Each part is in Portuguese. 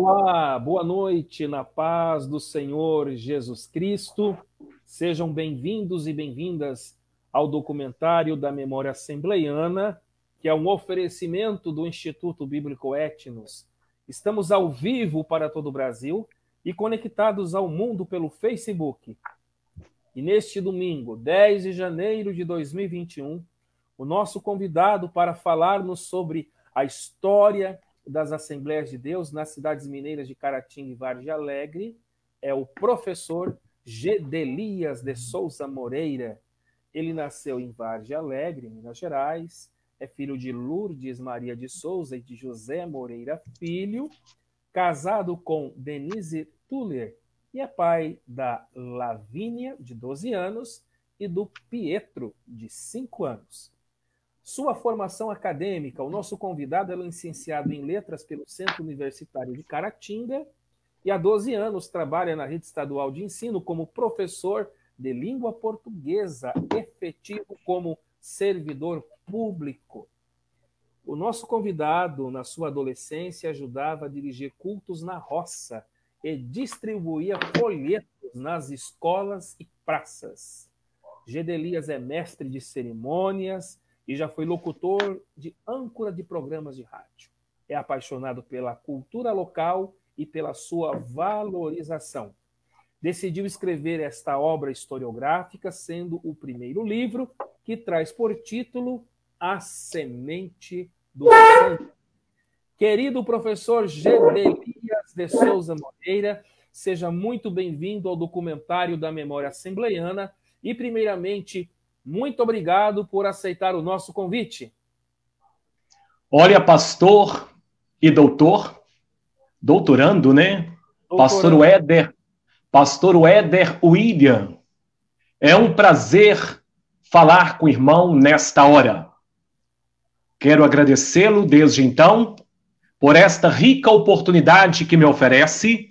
Olá, boa noite, na paz do Senhor Jesus Cristo. Sejam bem-vindos e bem-vindas ao documentário da Memória Assembleiana, que é um oferecimento do Instituto Bíblico Etnos. Estamos ao vivo para todo o Brasil e conectados ao mundo pelo Facebook. E neste domingo, 10 de janeiro de 2021, o nosso convidado para falar-nos sobre a história das Assembleias de Deus nas cidades mineiras de Caratinga e Vargem Alegre é o professor Gedelias de Souza Moreira. Ele nasceu em Vargem Alegre, Minas Gerais, é filho de Lourdes Maria de Souza e de José Moreira Filho, casado com Denise Tuller, e é pai da Lavínia, de 12 anos, e do Pietro, de 5 anos. Sua formação acadêmica, o nosso convidado é licenciado em Letras pelo Centro Universitário de Caratinga e há 12 anos trabalha na Rede Estadual de Ensino como professor de língua portuguesa, efetivo como servidor público. O nosso convidado, na sua adolescência, ajudava a dirigir cultos na roça e distribuía folhetos nas escolas e praças. Gedelias é mestre de cerimônias e já foi locutor de âncora de programas de rádio. É apaixonado pela cultura local e pela sua valorização. Decidiu escrever esta obra historiográfica, sendo o primeiro livro que traz por título A Semente do Santo. Querido professor Gedelias de Souza Moreira, seja muito bem-vindo ao documentário da Memória Assembleiana e, primeiramente, muito obrigado por aceitar o nosso convite. Olha, pastor e doutorando, né? Doutorando. Pastor Éder William. É um prazer falar com o irmão nesta hora. Quero agradecê-lo desde então por esta rica oportunidade que me oferece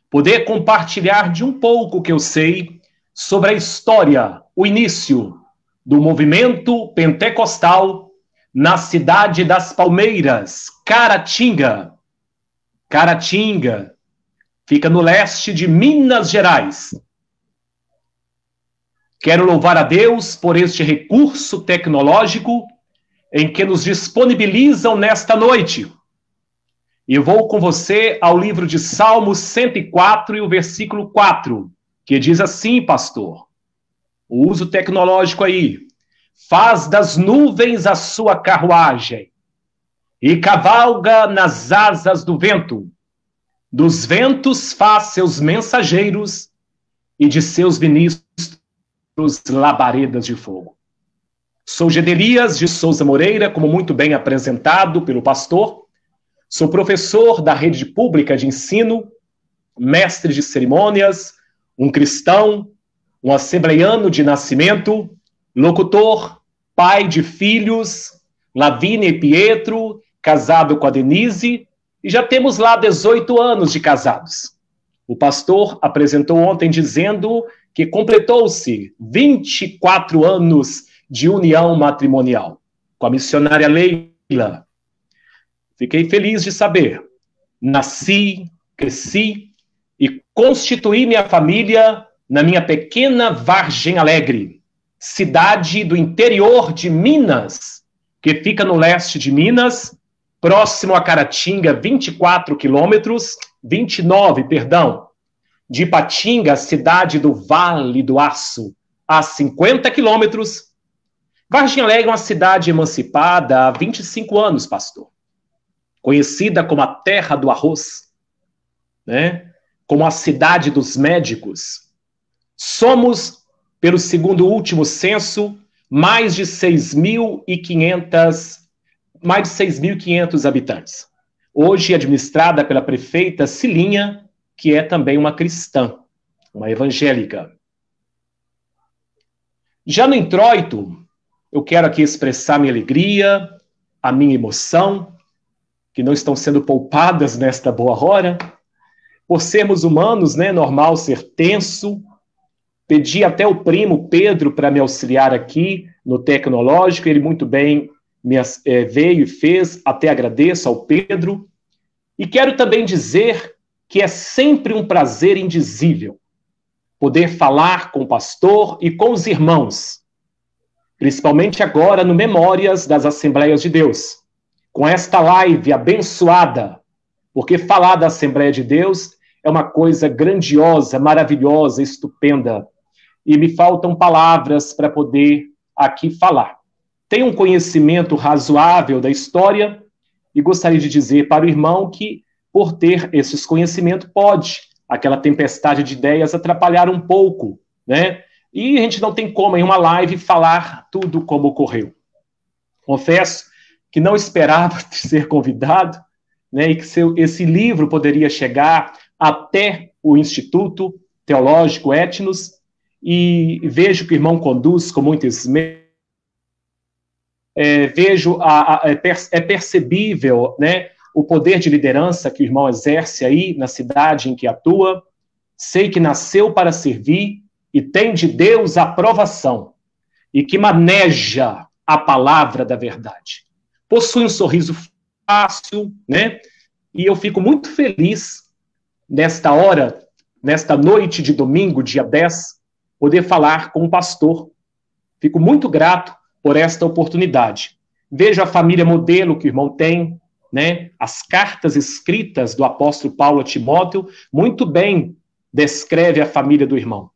poder compartilhar de um pouco que eu sei sobre a história, o início do movimento pentecostal na cidade das Palmeiras, Caratinga. Caratinga fica no leste de Minas Gerais. Quero louvar a Deus por este recurso tecnológico em que nos disponibilizam nesta noite. E vou com você ao livro de Salmos 104 e o versículo 4, que diz assim, pastor: o uso tecnológico aí. Faz das nuvens a sua carruagem e cavalga nas asas do vento. Dos ventos faz seus mensageiros e de seus ministros labaredas de fogo. Sou Gedelias de Souza Moreira, como muito bem apresentado pelo pastor. Sou professor da rede pública de ensino, mestre de cerimônias, um cristão, um assembleiano de nascimento, locutor, pai de filhos, Lavínia e Pietro, casado com a Denise, e já temos lá 18 anos de casados. O pastor apresentou ontem dizendo que completou-se 24 anos de união matrimonial com a missionária Leila. Fiquei feliz de saber. Nasci, cresci e constituí minha família na minha pequena Vargem Alegre, cidade do interior de Minas, que fica no leste de Minas, próximo a Caratinga, 29, de Ipatinga, cidade do Vale do Aço, a 50 quilômetros. Vargem Alegre é uma cidade emancipada há 25 anos, pastor. Conhecida como a terra do arroz, né? Como a cidade dos médicos. Somos, pelo segundo último censo, mais de 6.500 habitantes. Hoje administrada pela prefeita Cilinha, que é também uma cristã, uma evangélica. Já no introito, eu quero aqui expressar minha alegria, a minha emoção, que não estão sendo poupadas nesta boa hora. Por sermos humanos, né, normal ser tenso. Pedi até o primo Pedro para me auxiliar aqui no tecnológico, ele muito bem veio e fez, até agradeço ao Pedro. E quero também dizer que é sempre um prazer indizível poder falar com o pastor e com os irmãos, principalmente agora no Memórias das Assembleias de Deus, com esta live abençoada, porque falar da Assembleia de Deus é uma coisa grandiosa, maravilhosa, estupenda, e me faltam palavras para poder aqui falar. Tenho um conhecimento razoável da história e gostaria de dizer para o irmão que, por ter esses conhecimentos, pode aquela tempestade de ideias atrapalhar um pouco, né? E a gente não tem como, em uma live, falar tudo como ocorreu. Confesso que não esperava ser convidado, né, e que esse livro poderia chegar até o Instituto Teológico Etnos, e vejo que o irmão conduz com muito esmero. É percebível, né, o poder de liderança que o irmão exerce aí na cidade em que atua. Sei que nasceu para servir e tem de Deus a aprovação, e que maneja a palavra da verdade. Possui um sorriso fácil, né? E eu fico muito feliz nesta hora, nesta noite de domingo, dia 10, poder falar com o pastor. Fico muito grato por esta oportunidade. Vejo a família modelo que o irmão tem, né? As cartas escritas do apóstolo Paulo a Timóteo muito bem descreve a família do irmão.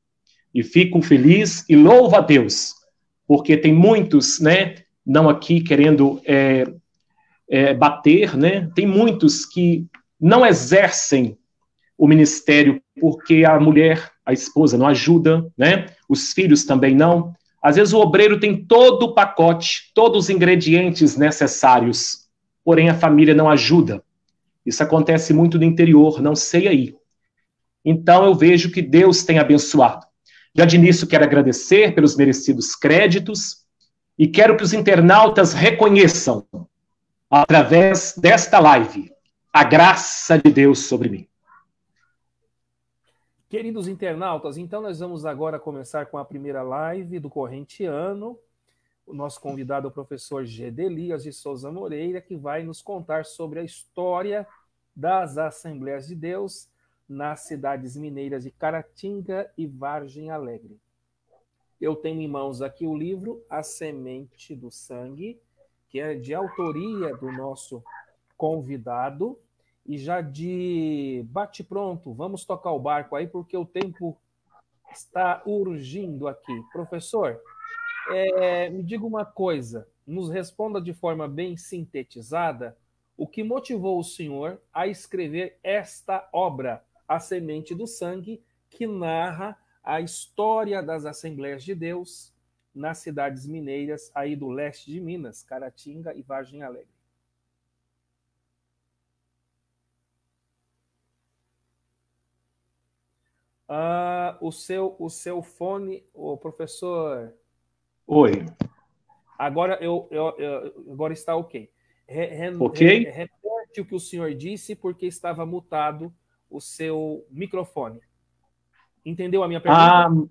E fico feliz e louvo a Deus, porque tem muitos, né, não aqui querendo bater, né? Tem muitos que não exercem o ministério porque a mulher, a esposa, não ajuda, né? Os filhos também não. Às vezes o obreiro tem todo o pacote, todos os ingredientes necessários, porém a família não ajuda. Isso acontece muito no interior, não sei aí. Então eu vejo que Deus tem abençoado. Já de início quero agradecer pelos merecidos créditos e quero que os internautas reconheçam, através desta live, a graça de Deus sobre mim. Queridos internautas, então nós vamos agora começar com a primeira live do corrente ano. O nosso convidado é o professor Gedelias de Souza Moreira, que vai nos contar sobre a história das Assembleias de Deus nas cidades mineiras de Caratinga e Vargem Alegre. Eu tenho em mãos aqui o livro A Semente do Sangue, que é de autoria do nosso convidado, e já de bate-pronto, vamos tocar o barco aí, porque o tempo está urgindo aqui. Professor, me diga uma coisa, nos responda de forma bem sintetizada o que motivou o senhor a escrever esta obra, A Semente do Sangue, que narra a história das Assembleias de Deus nas cidades mineiras aí do leste de Minas, Caratinga e Vargem Alegre. O seu fone, o professor. Oi. Agora agora está ok. Ok. Repete o que o senhor disse, porque estava mutado o seu microfone. Entendeu a minha pergunta?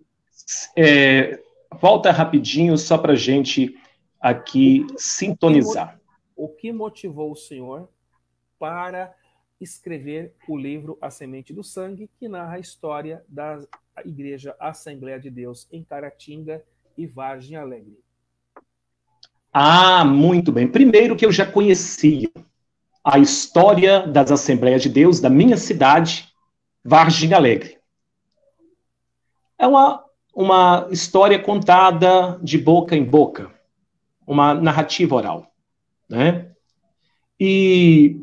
Volta rapidinho, só para a gente aqui sintonizar. O que motivou o senhor para escrever o livro A Semente do Sangue, que narra a história da Igreja Assembleia de Deus em Caratinga e Vargem Alegre? Muito bem. Primeiro que eu já conhecia a história das Assembleias de Deus da minha cidade, Vargem Alegre. É uma história contada de boca em boca, uma narrativa oral, né? E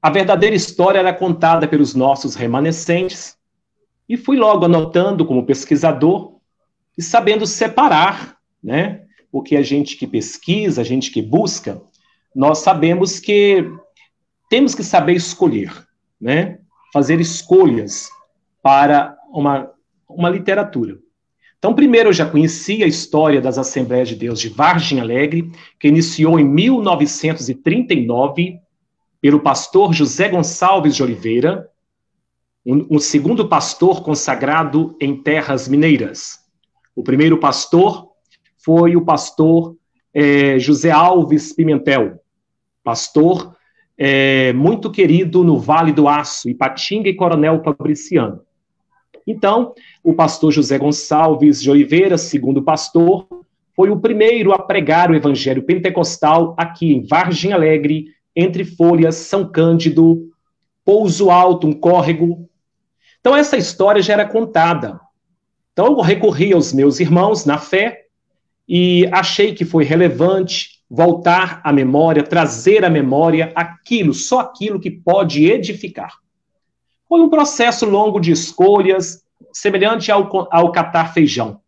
a verdadeira história era contada pelos nossos remanescentes, e fui logo anotando como pesquisador e sabendo separar, né? Porque a gente que pesquisa, a gente que busca, nós sabemos que temos que saber escolher, né? Fazer escolhas para uma literatura. Então, primeiro, eu já conhecia a história das Assembleias de Deus de Vargem Alegre, que iniciou em 1939 pelo pastor José Gonçalves de Oliveira, um segundo pastor consagrado em terras mineiras. O primeiro pastor foi o pastor José Alves Pimentel, pastor muito querido no Vale do Aço, Ipatinga e Coronel Fabriciano. Então, o pastor José Gonçalves de Oliveira, segundo pastor, foi o primeiro a pregar o evangelho pentecostal aqui em Vargem Alegre, Entre Folhas, São Cândido, Pouso Alto, um córrego. Então, essa história já era contada. Então, eu recorri aos meus irmãos na fé e achei que foi relevante voltar à memória, trazer à memória aquilo, só aquilo que pode edificar. Foi um processo longo de escolhas, semelhante ao catar feijão.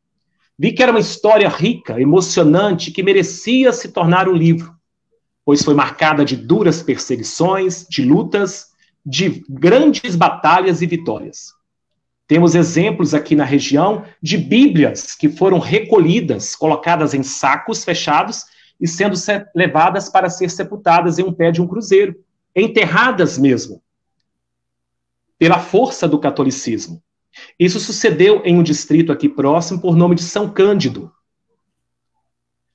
Vi que era uma história rica, emocionante, que merecia se tornar um livro, pois foi marcada de duras perseguições, de lutas, de grandes batalhas e vitórias. Temos exemplos aqui na região de Bíblias que foram recolhidas, colocadas em sacos fechados e sendo levadas para ser sepultadas em um pé de um cruzeiro, enterradas mesmo, pela força do catolicismo. Isso sucedeu em um distrito aqui próximo por nome de São Cândido.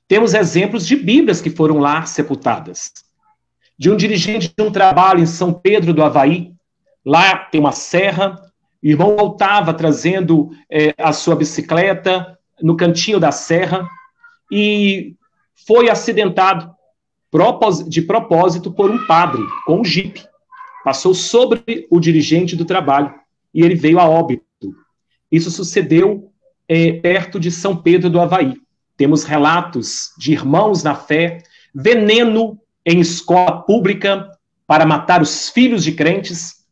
Temos exemplos de Bíblias que foram lá sepultadas. De um dirigente de um trabalho em São Pedro do Avaí, lá tem uma serra, o irmão voltava trazendo a sua bicicleta no cantinho da serra e foi acidentado de propósito por um padre com um jipe. Passou sobre o dirigente do trabalho e ele veio a óbito. Isso sucedeu perto de São Pedro do Avaí. Temos relatos de irmãos na fé, veneno em escola pública para matar os filhos de crentes,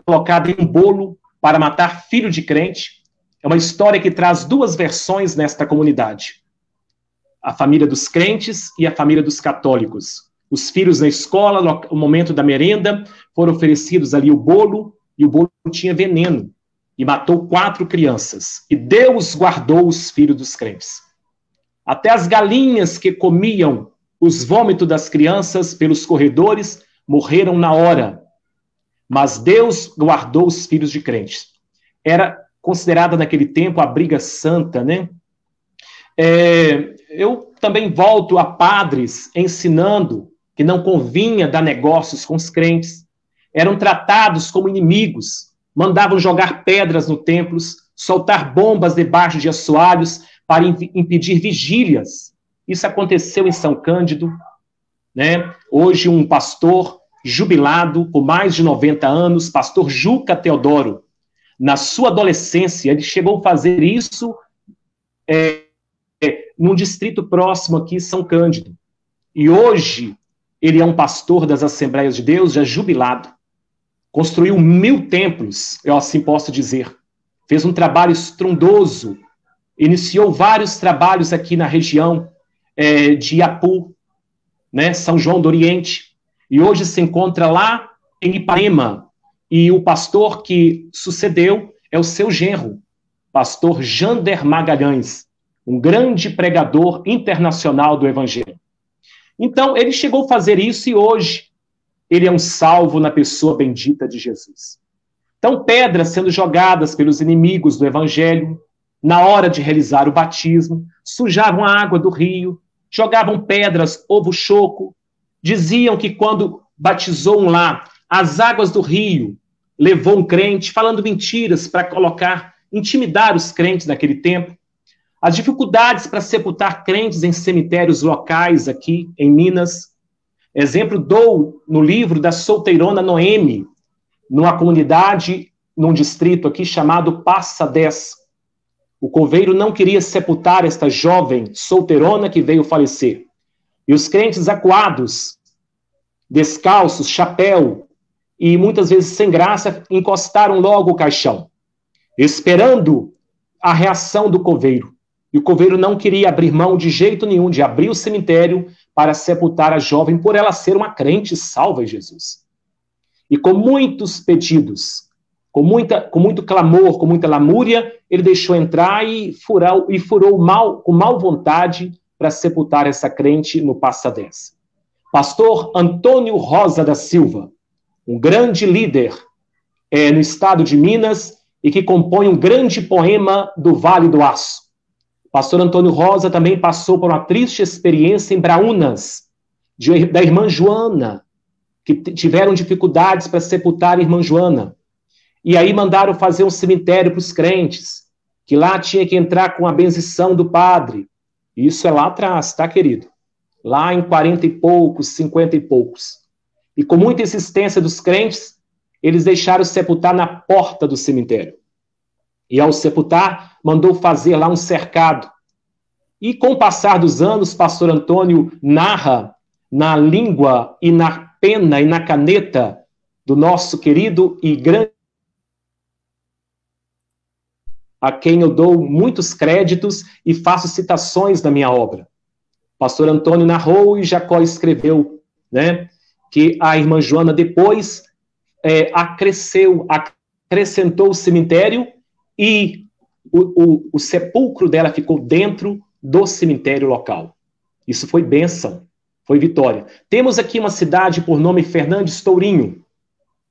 colocado em um bolo para matar filho de crente. É uma história que traz duas versões nesta comunidade. A família dos crentes e a família dos católicos. Os filhos na escola, no momento da merenda, foram oferecidos ali o bolo, e o bolo tinha veneno, e matou 4 crianças. E Deus guardou os filhos dos crentes. Até as galinhas que comiam os vômitos das crianças pelos corredores morreram na hora. Mas Deus guardou os filhos de crentes. Era considerada naquele tempo a briga santa, né? Eu também volto a padres ensinando que não convinha dar negócios com os crentes. Eram tratados como inimigos, mandavam jogar pedras no templos, soltar bombas debaixo de assoalhos para impedir vigílias. Isso aconteceu em São Cândido, né? Hoje um pastor jubilado, por mais de 90 anos, pastor Juca Teodoro, na sua adolescência, ele chegou a fazer isso num distrito próximo aqui, São Cândido. E hoje, ele é um pastor das Assembleias de Deus, já jubilado. Construiu 1000 templos, eu assim posso dizer. Fez um trabalho estrondoso. Iniciou vários trabalhos aqui na região de Iapu, né, São João do Oriente. E hoje se encontra lá em Ipanema. E o pastor que sucedeu é o seu genro, pastor Jander Magalhães, um grande pregador internacional do Evangelho. Então, ele chegou a fazer isso e hoje ele é um salvo na pessoa bendita de Jesus. Então, pedras sendo jogadas pelos inimigos do Evangelho, na hora de realizar o batismo, sujavam a água do rio, jogavam pedras, ovo choco, diziam que quando batizou um lá, as águas do rio levou um crente, falando mentiras para intimidar os crentes naquele tempo. As dificuldades para sepultar crentes em cemitérios locais aqui em Minas. Exemplo dou no livro da solteirona Noemi, numa comunidade, num distrito aqui chamado Passa 10. O coveiro não queria sepultar esta jovem solteirona que veio falecer. E os crentes acuados, descalços, chapéu, e muitas vezes sem graça, encostaram logo o caixão, esperando a reação do coveiro. E o coveiro não queria abrir mão de jeito nenhum de abrir o cemitério para sepultar a jovem, por ela ser uma crente salva em Jesus. E com muitos pedidos, com muito clamor, com muita lamúria, ele deixou entrar e furou com mal vontade para sepultar essa crente no Passa 10. Pastor Antônio Rosa da Silva, um grande líder no estado de Minas e que compõe um grande poema do Vale do Aço. Pastor Antônio Rosa também passou por uma triste experiência em Braúnas, da irmã Joana, que tiveram dificuldades para sepultar a irmã Joana. E aí mandaram fazer um cemitério para os crentes, que lá tinha que entrar com a benção do padre. Isso é lá atrás, tá, querido? Lá em 40 e poucos, 50 e poucos. E com muita insistência dos crentes, eles deixaram sepultar na porta do cemitério. E ao sepultar, mandou fazer lá um cercado. E com o passar dos anos, pastor Antônio narra na língua e na pena e na caneta do nosso querido e grande, a quem eu dou muitos créditos e faço citações da minha obra. Pastor Antônio narrou e Jacó escreveu, né, que a irmã Joana depois acrescentou o cemitério e o sepulcro dela ficou dentro do cemitério local. Isso foi bênção, foi vitória. Temos aqui uma cidade por nome Fernandes Tourinho.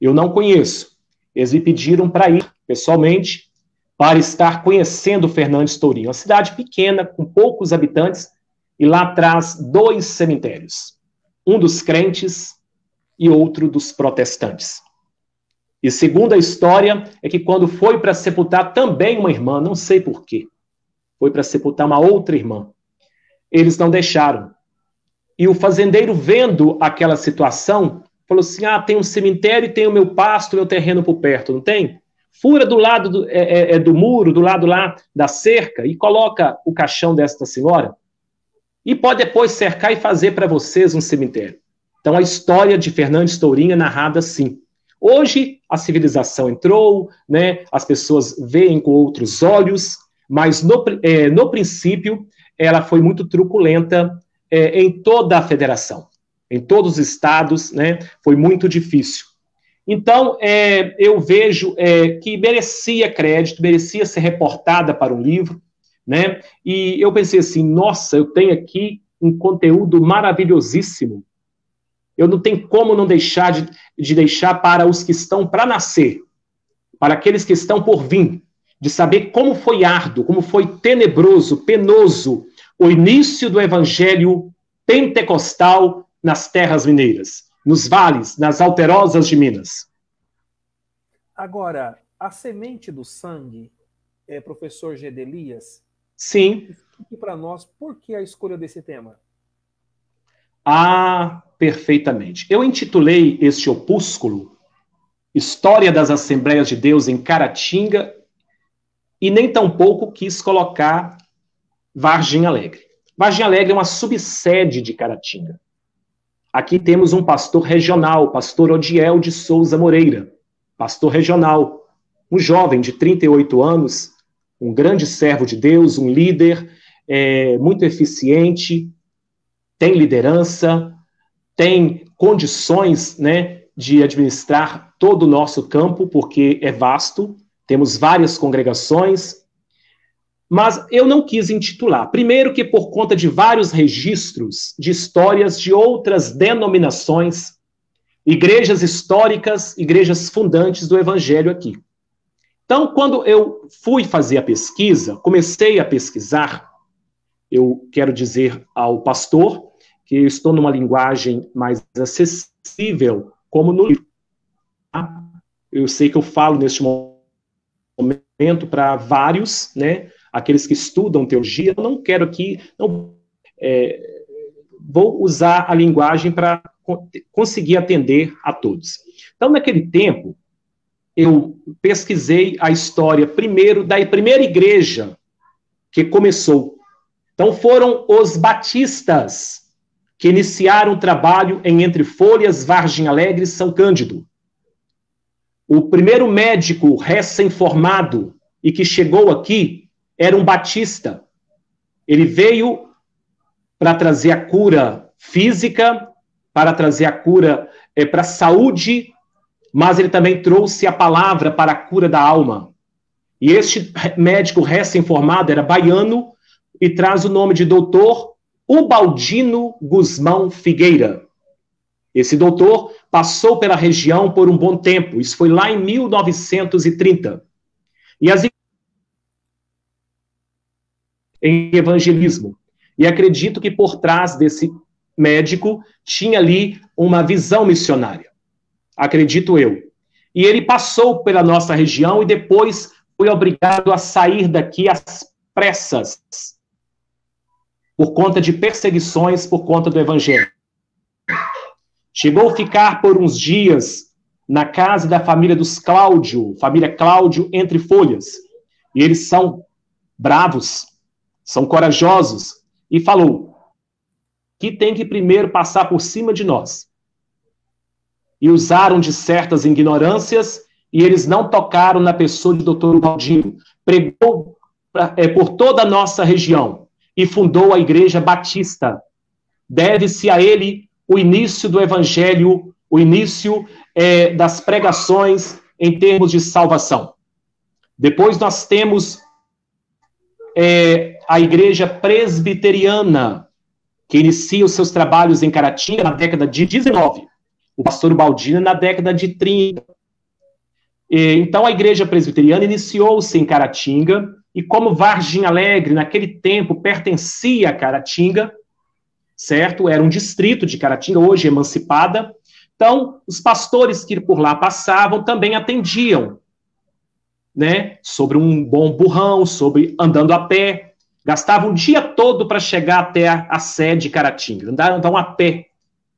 Eu não conheço. Eles me pediram para ir pessoalmente para estar conhecendo Fernandes Tourinho. Uma cidade pequena, com poucos habitantes, e lá atrás 2 cemitérios. Um dos crentes e outro dos protestantes. E segundo a história, é que quando foi para sepultar também uma irmã, não sei porquê, foi para sepultar uma outra irmã, eles não deixaram. E o fazendeiro, vendo aquela situação, falou assim, tem um cemitério e tem o meu pasto, meu terreno por perto, não tem? Fura do lado do muro, do lado lá da cerca, e coloca o caixão desta senhora, e pode depois cercar e fazer para vocês um cemitério. Então a história de Fernandes Tourinho é narrada assim. Hoje a civilização entrou, né, as pessoas veem com outros olhos, mas no princípio ela foi muito truculenta em toda a federação, em todos os estados, né, foi muito difícil. Então, eu vejo que merecia crédito, merecia ser reportada para um livro, né? E eu pensei assim, nossa, eu tenho aqui um conteúdo maravilhosíssimo. Eu não tenho como não deixar de deixar para os que estão para nascer, para aqueles que estão por vir, de saber como foi árduo, como foi tenebroso, penoso, o início do evangelho pentecostal nas terras mineiras, nos vales, nas alterosas de Minas. Agora, a semente do sangue, professor Gedelias, sim. Explique para nós por que a escolha desse tema. Perfeitamente. Eu intitulei este opúsculo História das Assembleias de Deus em Caratinga e nem tampouco quis colocar Vargem Alegre. Vargem Alegre é uma subsede de Caratinga. Aqui temos um pastor regional, pastor Odiel de Souza Moreira, pastor regional, um jovem de 38 anos, um grande servo de Deus, um líder muito eficiente, tem liderança, tem condições, né, de administrar todo o nosso campo, porque é vasto, temos várias congregações, mas eu não quis intitular. Primeiro que por conta de vários registros de histórias de outras denominações, igrejas históricas, igrejas fundantes do Evangelho aqui. Então, quando eu fui fazer a pesquisa, comecei a pesquisar, eu quero dizer ao pastor que eu estou numa linguagem mais acessível, como no livro. Eu sei que eu falo neste momento para vários, né, aqueles que estudam teologia. Eu não quero aqui, vou usar a linguagem para conseguir atender a todos. Então, naquele tempo, eu pesquisei a história primeiro da primeira igreja que começou. Então, foram os batistas que iniciaram o trabalho em Entre Folhas, Vargem Alegre e São Cândido. O primeiro médico recém-formado e que chegou aqui era um batista. Ele veio para trazer a cura física, para trazer a cura para a saúde, mas ele também trouxe a palavra para a cura da alma. E este médico recém-formado era baiano e traz o nome de doutor Ubaldino Guzmão Figueira. Esse doutor passou pela região por um bom tempo, isso foi lá em 1930. E as em evangelismo. E acredito que por trás desse médico tinha ali uma visão missionária. acredito eu. E ele passou pela nossa região e depois foi obrigado a sair daqui às pressas, por conta de perseguições, por conta do evangelho. Chegou a ficar por uns dias na casa da família dos Cláudio, família Cláudio Entre Folhas. E eles são bravos, são corajosos. E falou que tem que primeiro passar por cima de nós. E usaram de certas ignorâncias e eles não tocaram na pessoa de Dr. Ubaldino. Pregou por toda a nossa região e fundou a Igreja Batista. Deve-se a ele o início do evangelho, o início das pregações em termos de salvação. Depois nós temos a Igreja Presbiteriana, que inicia os seus trabalhos em Caratinga na década de 19. O pastor Ubaldino na década de 30. Então a Igreja Presbiteriana iniciou-se em Caratinga, e como Vargem Alegre, naquele tempo, pertencia a Caratinga, certo? Era um distrito de Caratinga, hoje emancipada. Então, os pastores que por lá passavam também atendiam, né? Sobre um bom burrão, sobre andando a pé. Gastavam o dia todo para chegar até a sede de Caratinga. Andavam a pé.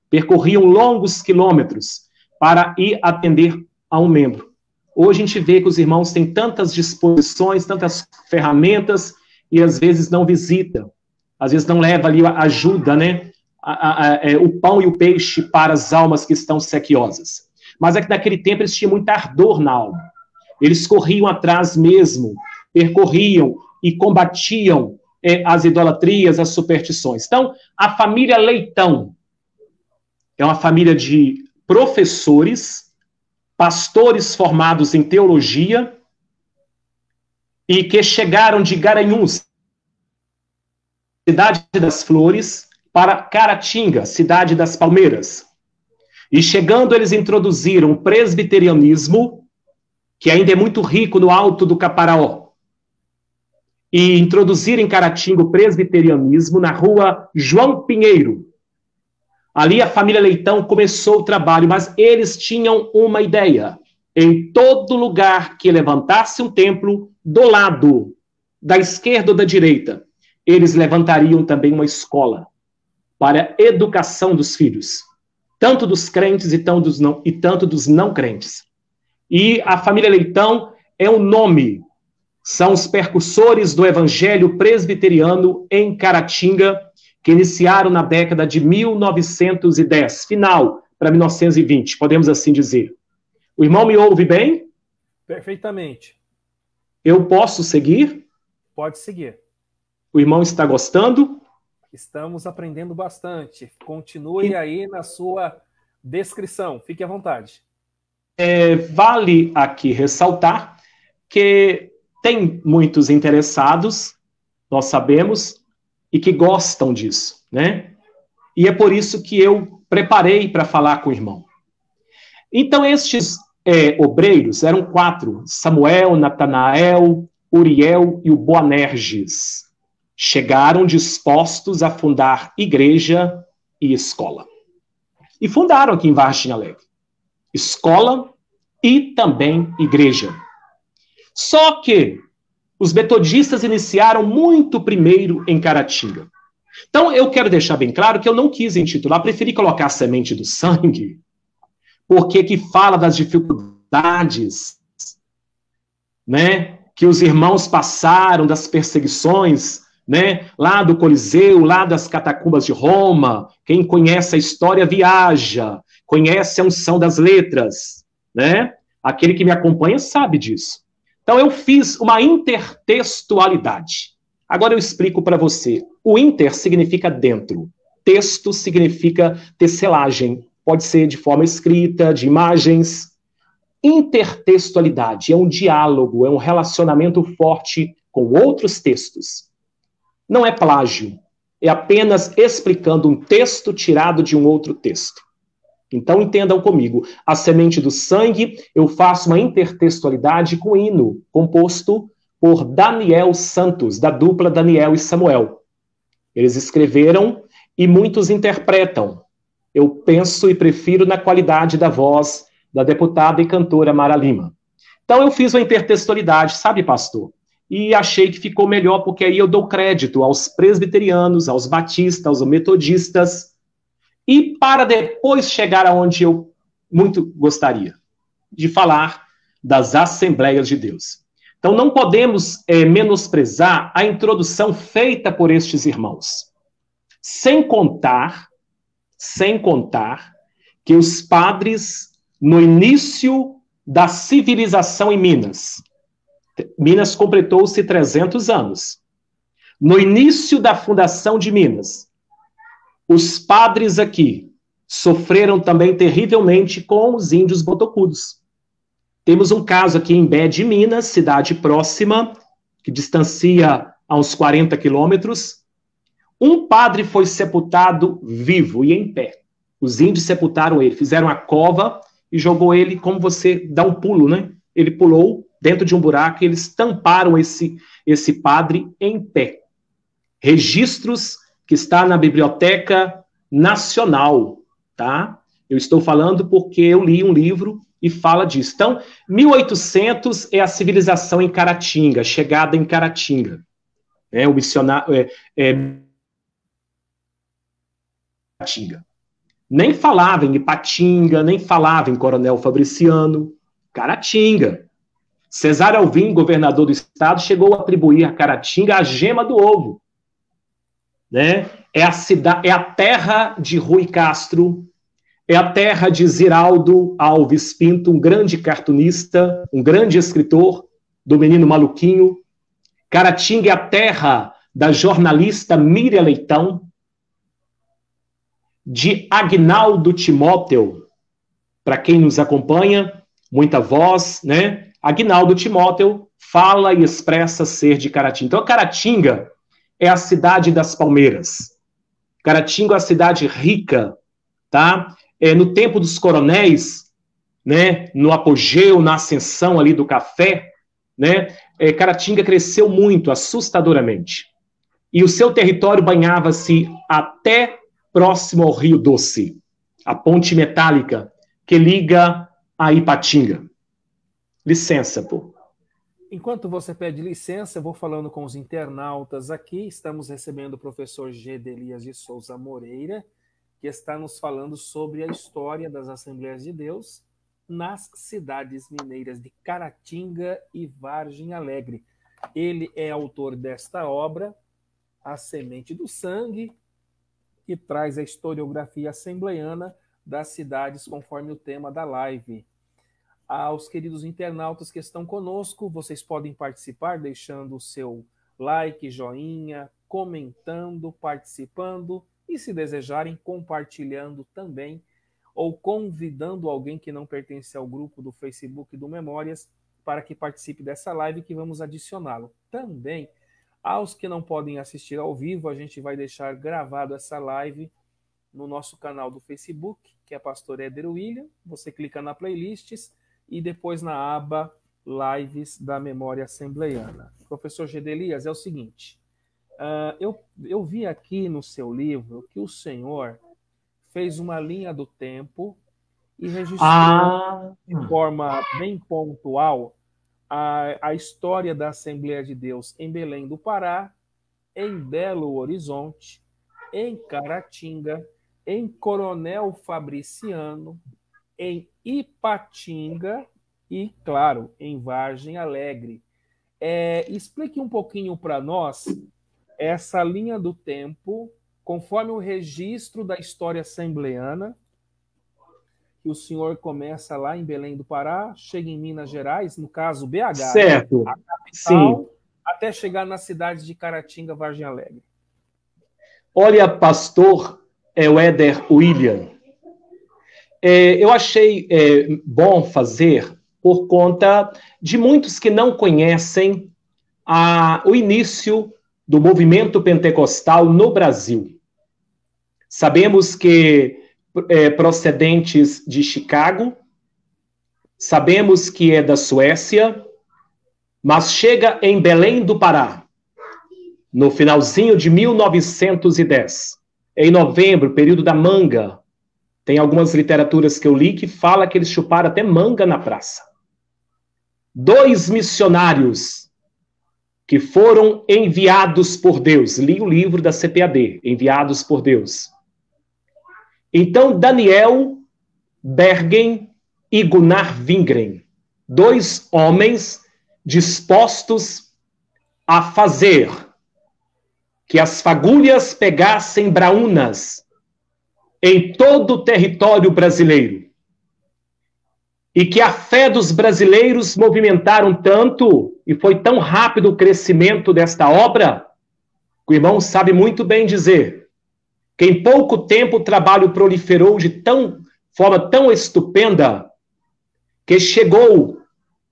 Percorriam longos quilômetros para ir atender a um membro. Hoje a gente vê que os irmãos têm tantas disposições, tantas ferramentas, e às vezes não visitam. Às vezes não leva ali a ajuda, né? O pão e o peixe para as almas que estão sequiosas. Mas é que naquele tempo eles tinham muita ardor na alma. Eles corriam atrás mesmo, percorriam e combatiam as idolatrias, as superstições. Então, a família Leitão é uma família de professores, pastores formados em teologia e que chegaram de Garanhuns, cidade das flores, para Caratinga, cidade das palmeiras. E chegando, eles introduziram o presbiterianismo, que ainda é muito rico no Alto do Caparaó. E introduziram em Caratinga o presbiterianismo na rua João Pinheiro. Ali a família Leitão começou o trabalho, mas eles tinham uma ideia. Em todo lugar que levantasse um templo, do lado da esquerda ou da direita, eles levantariam também uma escola para a educação dos filhos, tanto dos crentes e tanto dos não crentes. E a família Leitão é um nome, são os percussores do evangelho presbiteriano em Caratinga, que iniciaram na década de 1910, final para 1920, podemos assim dizer. O irmão me ouve bem? Perfeitamente. Eu posso seguir? Pode seguir. O irmão está gostando? Estamos aprendendo bastante. Continue aí na sua descrição. Fique à vontade. Vale aqui ressaltar que tem muitos interessados, nós sabemos, e que gostam disso, né? E é por isso que eu preparei para falar com o irmão. Então, estes obreiros eram 4, Samuel, Natanael, Uriel e o Boanerges. Chegaram dispostos a fundar igreja e escola. E fundaram aqui em Vargem Alegre. Escola e também igreja. Só que os metodistas iniciaram muito primeiro em Caratinga. Então, eu quero deixar bem claro que eu não quis intitular, preferi colocar a semente do sangue, porque que fala das dificuldades, né, que os irmãos passaram, das perseguições, né, lá do Coliseu, lá das catacumbas de Roma. Quem conhece a história viaja, conhece a unção das letras, né? Aquele que me acompanha sabe disso. Então eu fiz uma intertextualidade. Agora eu explico para você. O inter significa dentro. Texto significa tecelagem. Pode ser de forma escrita, de imagens. Intertextualidade é um diálogo, é um relacionamento forte com outros textos. Não é plágio. É apenas explicando um texto tirado de um outro texto. Então, entendam comigo, a semente do sangue, eu faço uma intertextualidade com hino, composto por Daniel Santos, da dupla Daniel e Samuel. Eles escreveram e muitos interpretam. Eu penso e prefiro na qualidade da voz da deputada e cantora Mara Lima. Então eu fiz uma intertextualidade, sabe, pastor? E achei que ficou melhor, porque aí eu dou crédito aos presbiterianos, aos batistas, aos metodistas, e para depois chegar aonde eu muito gostaria, de falar das Assembleias de Deus. Então não podemos menosprezar a introdução feita por estes irmãos. Sem contar que os padres, no início da civilização em Minas completou-se 300 anos. No início da fundação de Minas, os padres aqui sofreram também terrivelmente com os índios botocudos. Temos um caso aqui em Bé de Minas, cidade próxima, que distancia a uns 40 quilômetros. Um padre foi sepultado vivo e em pé. Os índios sepultaram ele, fizeram a cova e jogou ele como você dá um pulo, né? Ele pulou dentro de um buraco e eles tamparam esse padre em pé. Registros que está na Biblioteca Nacional, tá? Eu estou falando porque eu li um livro e fala disso. Então, 1800 é a civilização em Caratinga, chegada em Caratinga. O missionário... Caratinga. Nem falava em Ipatinga, nem falava em Coronel Fabriciano. Caratinga. Cesário Alvim, governador do estado, chegou a atribuir a Caratinga a gema do ovo. Né? É a terra de Rui Castro, é a terra de Ziraldo Alves Pinto, um grande cartunista, um grande escritor do Menino Maluquinho. Caratinga é a terra da jornalista Miriam Leitão, de Agnaldo Timóteo, para quem nos acompanha, muita voz, né? Agnaldo Timóteo fala e expressa ser de Caratinga. Então, Caratinga é a cidade das palmeiras. Caratinga é a cidade rica, tá? No tempo dos coronéis, né? No apogeu, na ascensão ali do café, né? Caratinga cresceu muito, assustadoramente. E o seu território banhava-se até próximo ao Rio Doce, a ponte metálica que liga a Ipatinga. Licença, pô. Enquanto você pede licença, eu vou falando com os internautas aqui. Estamos recebendo o professor Gedelias de Souza Moreira, que está nos falando sobre a história das Assembleias de Deus nas cidades mineiras de Caratinga e Vargem Alegre. Ele é autor desta obra, A Semente do Sangue, que traz a historiografia assembleiana das cidades conforme o tema da live. Aos queridos internautas que estão conosco, vocês podem participar deixando o seu like, joinha, comentando, participando e, se desejarem, compartilhando também ou convidando alguém que não pertence ao grupo do Facebook do Memórias para que participe dessa live, que vamos adicioná-lo. Também, aos que não podem assistir ao vivo, a gente vai deixar gravado essa live no nosso canal do Facebook, que é Pastor Éder William. Você clica na playlists e depois na aba Lives da Memória Assembleiana. Professor Gedelias, é o seguinte, eu vi aqui no seu livro que o senhor fez uma linha do tempo e registrou de forma bem pontual a história da Assembleia de Deus em Belém do Pará, em Belo Horizonte, em Caratinga, em Coronel Fabriciano, em Ipatinga e, claro, em Vargem Alegre. Explique um pouquinho para nós essa linha do tempo, conforme o registro da história assembleiana, que o senhor começa lá em Belém do Pará, chega em Minas Gerais, no caso BH, certo. A capital, sim, até chegar nas cidades de Caratinga, Vargem Alegre. Olha, pastor Éder William, eu achei bom fazer por conta de muitos que não conhecem o início do movimento pentecostal no Brasil. Sabemos que procedentes de Chicago, sabemos que é da Suécia, mas chega em Belém do Pará, no finalzinho de 1910, em novembro, período da manga, Tem algumas literaturas que eu li que fala que eles chuparam até manga na praça. 2 missionários que foram enviados por Deus. Li o livro da CPAD, Enviados por Deus. Então, Daniel Bergen e Gunnar Wingren, 2 homens dispostos a fazer que as fagulhas pegassem braúnas em todo o território brasileiro. E que a fé dos brasileiros movimentaram tanto, e foi tão rápido o crescimento desta obra, que o irmão sabe muito bem dizer, que em pouco tempo o trabalho proliferou de forma tão estupenda, que chegou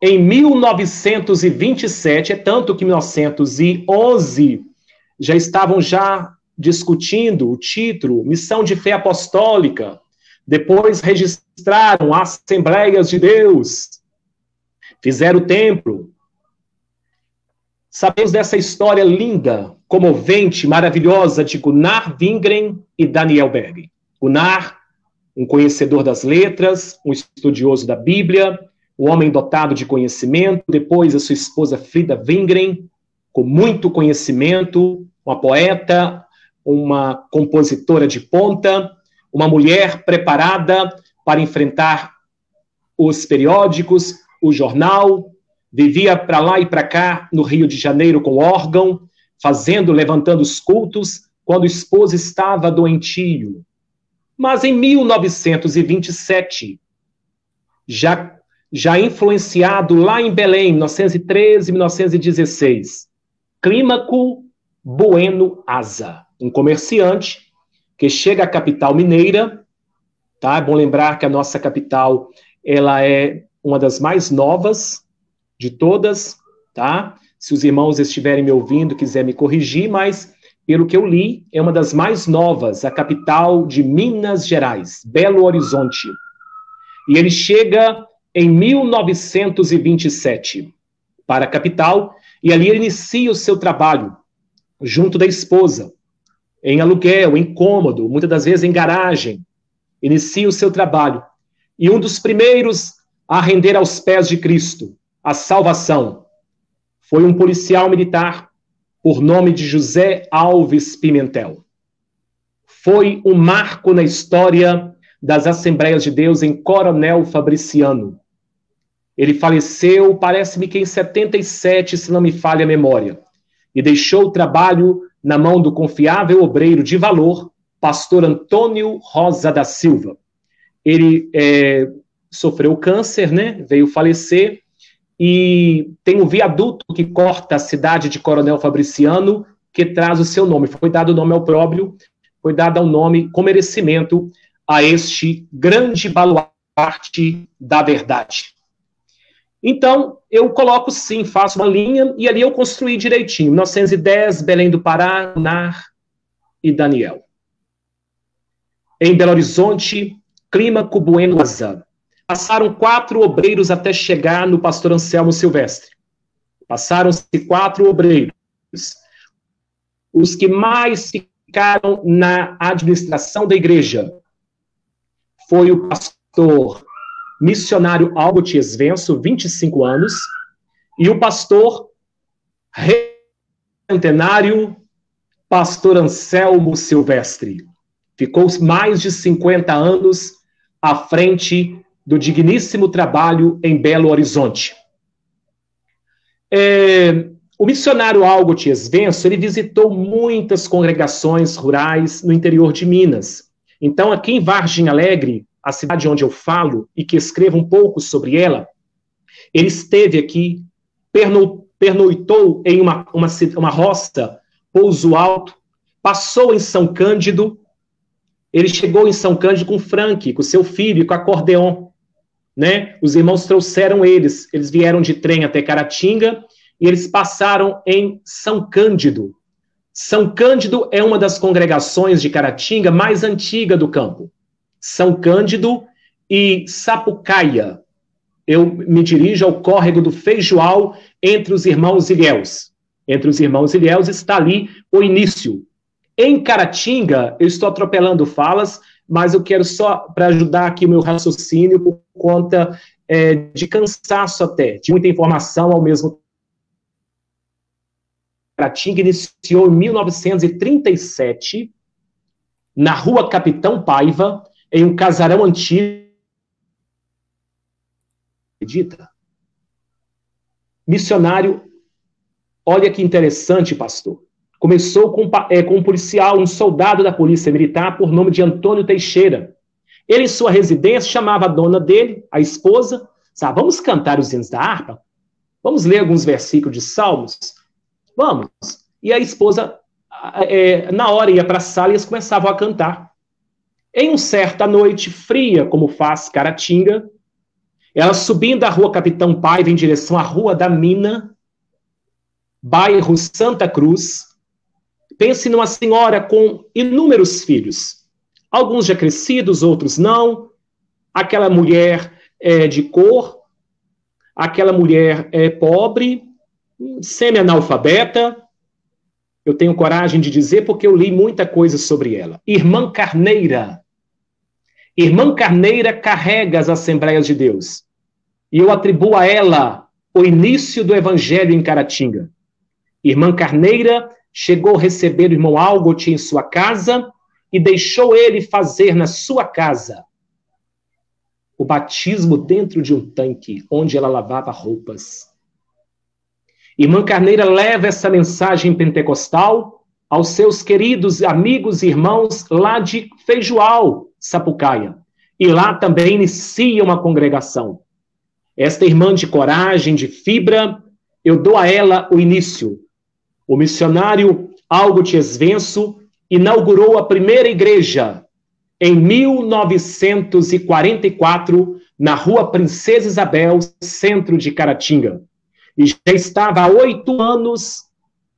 em 1927, é tanto que em 1911 já estavam discutindo o título, Missão de Fé Apostólica. Depois registraram Assembleias de Deus, fizeram o templo. Sabemos dessa história linda, comovente, maravilhosa de Gunnar Wingren e Daniel Bergen. Gunnar, um conhecedor das letras, um estudioso da Bíblia, um homem dotado de conhecimento. Depois a sua esposa Frida Wingren, com muito conhecimento, uma poeta, uma compositora de ponta, uma mulher preparada para enfrentar os periódicos, o jornal, vivia para lá e para cá no Rio de Janeiro com órgão, levantando os cultos, quando o esposo estava doentio. Mas em 1927, já influenciado lá em Belém, 1913, 1916, Clímaco Bueno Asa, um comerciante que chega à capital mineira, tá? É bom lembrar que a nossa capital, ela é uma das mais novas de todas, tá? Se os irmãos estiverem me ouvindo, quiser me corrigir, mas pelo que eu li, é uma das mais novas, a capital de Minas Gerais, Belo Horizonte. E ele chega em 1927 para a capital, e ali ele inicia o seu trabalho, junto da esposa, em aluguel, em cômodo, muitas das vezes em garagem, inicia o seu trabalho. E um dos primeiros a render aos pés de Cristo a salvação foi um policial militar por nome de José Alves Pimentel. Foi um marco na história das Assembleias de Deus em Coronel Fabriciano. Ele faleceu, parece-me que em 77, se não me falha a memória, e deixou o trabalho na mão do confiável obreiro de valor, pastor Antônio Rosa da Silva. Ele sofreu câncer, né? Veio falecer, e tem um viaduto que corta a cidade de Coronel Fabriciano, que traz o seu nome. Foi dado o nome ao próprio, foi dado o nome com merecimento a este grande baluarte da verdade. Então, eu coloco sim, faço uma linha, e ali eu construí direitinho. 1910, Belém do Pará, Gunnar e Daniel. Em Belo Horizonte, Clímaco Bueno Asa. Passaram 4 obreiros até chegar no pastor Anselmo Silvestre. Passaram-se 4 obreiros. Os que mais ficaram na administração da igreja foi o pastor missionário Albert Esvenso, 25 anos, e o pastor centenário, pastor Anselmo Silvestre. Ficou mais de 50 anos à frente do digníssimo trabalho em Belo Horizonte. O missionário Albert Esvenso, ele visitou muitas congregações rurais no interior de Minas. Então, aqui em Vargem Alegre, a cidade onde eu falo e que escrevo um pouco sobre ela, ele esteve aqui, pernoitou em uma roça, Pouso Alto, passou em São Cândido. Ele chegou em São Cândido com Frank, com seu filho, com acordeon, né? Os irmãos trouxeram eles vieram de trem até Caratinga, e eles passaram em São Cândido. São Cândido é uma das congregações de Caratinga mais antiga do campo. São Cândido e Sapucaia. Eu me dirijo ao córrego do Feijoal, entre os irmãos Ilhéus. Entre os irmãos Ilhéus está ali o início. Em Caratinga, eu estou atropelando falas, mas eu quero só, para ajudar aqui o meu raciocínio, por conta de cansaço até, de muita informação ao mesmo tempo. Caratinga iniciou em 1937, na rua Capitão Paiva, em um casarão antigo. Acredita? Missionário, olha que interessante, pastor. Começou com um policial, um soldado da Polícia Militar, por nome de Antônio Teixeira. Ele, em sua residência, chamava a dona dele, a esposa, sabe, vamos cantar os hinos da harpa? Vamos ler alguns versículos de Salmos? Vamos. E a esposa, na hora, ia para a sala e eles começavam a cantar. Em uma certa noite fria, como faz Caratinga, ela subindo a rua Capitão Paiva em direção à Rua da Mina, bairro Santa Cruz. Pense numa senhora com inúmeros filhos. Alguns já crescidos, outros não. Aquela mulher de cor, aquela mulher pobre, semi-analfabeta. Eu tenho coragem de dizer porque eu li muita coisa sobre ela. Irmã Carneira. Irmã Carneira carrega as Assembleias de Deus. E eu atribuo a ela o início do Evangelho em Caratinga. Irmã Carneira chegou a receber o irmão Algot em sua casa e deixou ele fazer na sua casa o batismo dentro de um tanque, onde ela lavava roupas. Irmã Carneira leva essa mensagem pentecostal aos seus queridos amigos e irmãos lá de Feijoal, Sapucaia. E lá também inicia uma congregação. Esta irmã de coragem, de fibra, eu dou a ela o início. O missionário Algot Esvenso inaugurou a primeira igreja em 1944, na Rua Princesa Isabel, centro de Caratinga. E já estava há 8 anos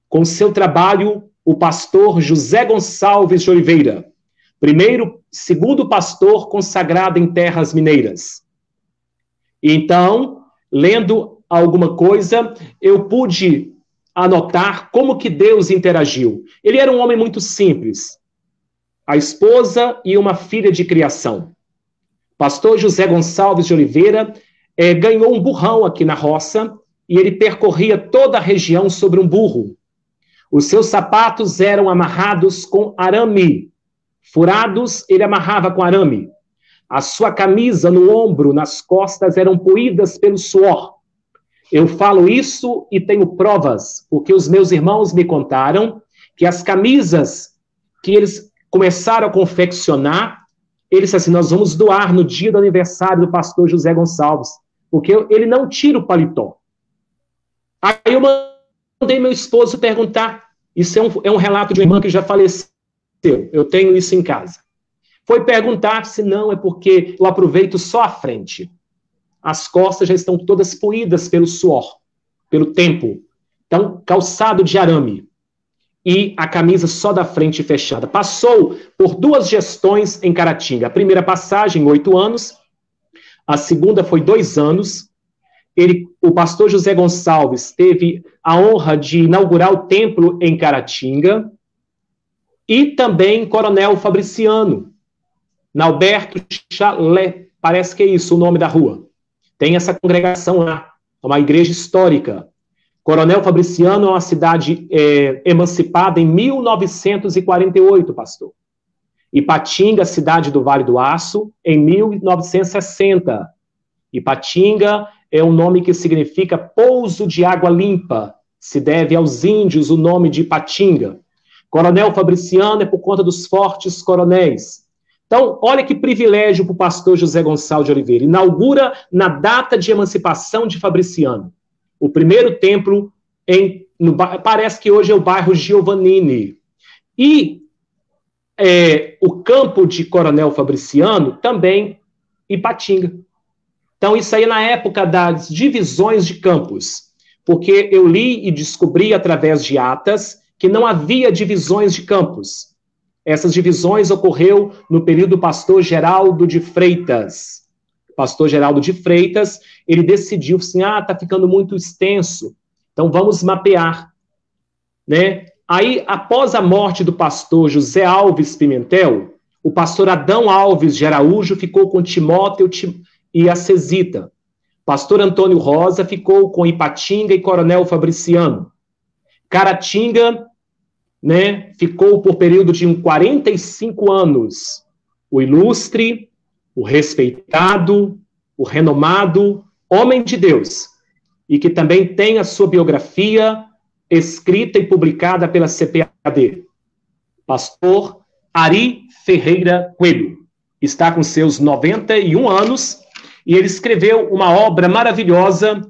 com seu trabalho o pastor José Gonçalves de Oliveira, segundo pastor consagrado em terras mineiras. Então, lendo alguma coisa, eu pude anotar como que Deus interagiu. Ele era um homem muito simples. A esposa e uma filha de criação. Pastor José Gonçalves de Oliveira ganhou um burrão aqui na roça e ele percorria toda a região sobre um burro. Os seus sapatos eram amarrados com arame. Furados, ele amarrava com arame. A sua camisa no ombro, nas costas, eram poídas pelo suor. Eu falo isso e tenho provas, porque os meus irmãos me contaram que as camisas que eles começaram a confeccionar, eles disseram assim, nós vamos doar no dia do aniversário do pastor José Gonçalves, porque ele não tira o paletó. Aí eu mandei meu esposo perguntar, isso é um relato de uma irmã que já faleceu, eu tenho isso em casa. Foi perguntar se não, é porque eu aproveito só a frente. As costas já estão todas poídas pelo suor, pelo tempo. Então, calçado de arame. E a camisa só da frente fechada. Passou por 2 gestões em Caratinga. A primeira passagem, 8 anos. A segunda foi 2 anos. O pastor José Gonçalves teve a honra de inaugurar o templo em Caratinga. E também Coronel Fabriciano, na Alberto Chalé, parece que é isso o nome da rua. Tem essa congregação lá, uma igreja histórica. Coronel Fabriciano é uma cidade emancipada em 1948, pastor. Ipatinga, cidade do Vale do Aço, em 1960. Ipatinga é um nome que significa pouso de água limpa. Se deve aos índios o nome de Ipatinga. Coronel Fabriciano é por conta dos fortes coronéis. Então, olha que privilégio para o pastor José Gonçalves de Oliveira. Inaugura na data de emancipação de Fabriciano. O primeiro templo, parece que hoje é o bairro Giovannini. E o campo de Coronel Fabriciano, também Ipatinga. Então, isso aí é na época das divisões de campos. Porque eu li e descobri através de atas que não havia divisões de campos. Essas divisões ocorreu no período do pastor Geraldo de Freitas. O pastor Geraldo de Freitas, ele decidiu assim, está ficando muito extenso, então vamos mapear. Né? Aí, após a morte do pastor José Alves Pimentel, O pastor Adão Alves de Araújo ficou com Timóteo e a Cesita. Pastor Antônio Rosa ficou com Ipatinga e Coronel Fabriciano. Caratinga, né, ficou por período de 45 anos. O ilustre, o respeitado, o renomado homem de Deus, e que também tem a sua biografia escrita e publicada pela CPAD. Pastor Ari Ferreira Coelho. Está com seus 91 anos e ele escreveu uma obra maravilhosa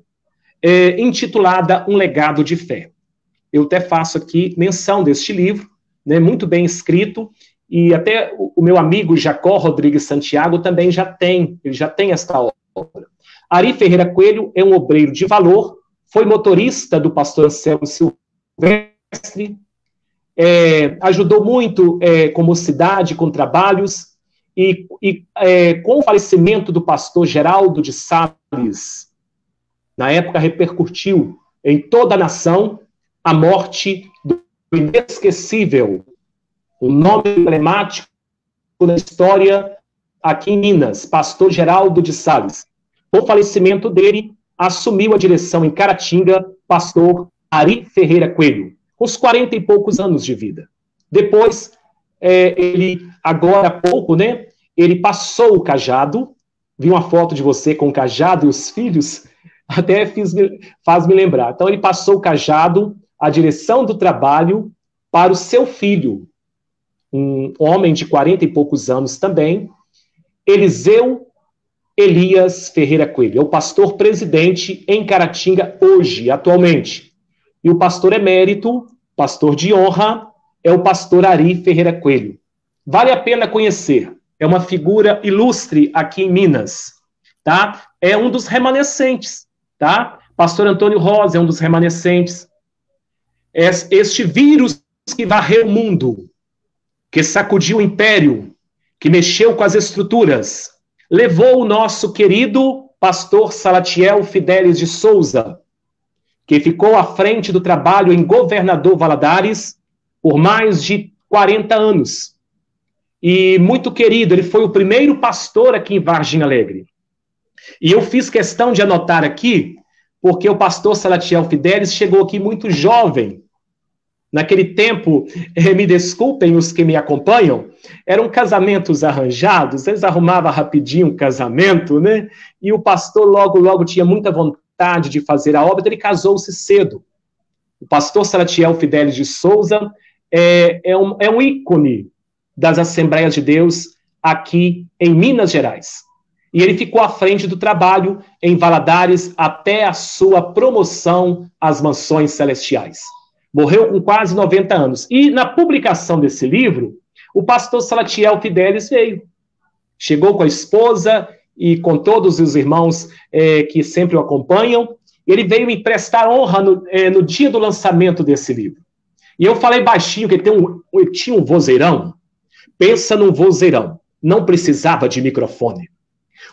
intitulada Um Legado de Fé. Eu até faço aqui menção deste livro, né, muito bem escrito, e até o meu amigo Jacó Rodrigues Santiago também já tem esta obra. Ari Ferreira Coelho é um obreiro de valor, foi motorista do pastor Anselmo Silvestre, ajudou muito com mocidade, com trabalhos, e com o falecimento do pastor Geraldo de Sales, na época repercutiu em toda a nação a morte do inesquecível, o nome emblemático da história aqui em Minas, pastor Geraldo de Sales. Com o falecimento dele, assumiu a direção em Caratinga, pastor Ari Ferreira Coelho, com os 40 e poucos anos de vida. Depois, ele, agora há pouco, né, ele passou o cajado, vi uma foto de você com o cajado e os filhos, até faz-me lembrar. Então, ele passou o cajado, a direção do trabalho, para o seu filho, um homem de 40 e poucos anos também, Eliseu Elias Ferreira Coelho. É o pastor presidente em Caratinga hoje, atualmente. E o pastor emérito, pastor de honra, é o pastor Ari Ferreira Coelho. Vale a pena conhecer. É uma figura ilustre aqui em Minas, tá? É um dos remanescentes, tá? Pastor Antônio Rosa é um dos remanescentes. Este vírus que varreu o mundo, que sacudiu o império, que mexeu com as estruturas, levou o nosso querido pastor Salatiel Fidelis de Souza, que ficou à frente do trabalho em Governador Valadares por mais de 40 anos. E muito querido, ele foi o primeiro pastor aqui em Vargem Alegre. E eu fiz questão de anotar aqui, porque o pastor Salatiel Fidelis chegou aqui muito jovem. Naquele tempo, me desculpem os que me acompanham, eram casamentos arranjados, eles arrumavam rapidinho um casamento, né? E o pastor logo tinha muita vontade de fazer a obra, então ele casou-se cedo. O pastor Salatiel Fidelis de Souza é um ícone das Assembleias de Deus aqui em Minas Gerais. E ele ficou à frente do trabalho em Valadares até a sua promoção às mansões celestiais. Morreu com quase 90 anos. E na publicação desse livro, o pastor Salatiel Fidelis veio. Chegou com a esposa e com todos os irmãos que sempre o acompanham. Ele veio me prestar honra no dia do lançamento desse livro. E eu falei baixinho que ele tinha um vozeirão. Pensa num vozeirão. Não precisava de microfone.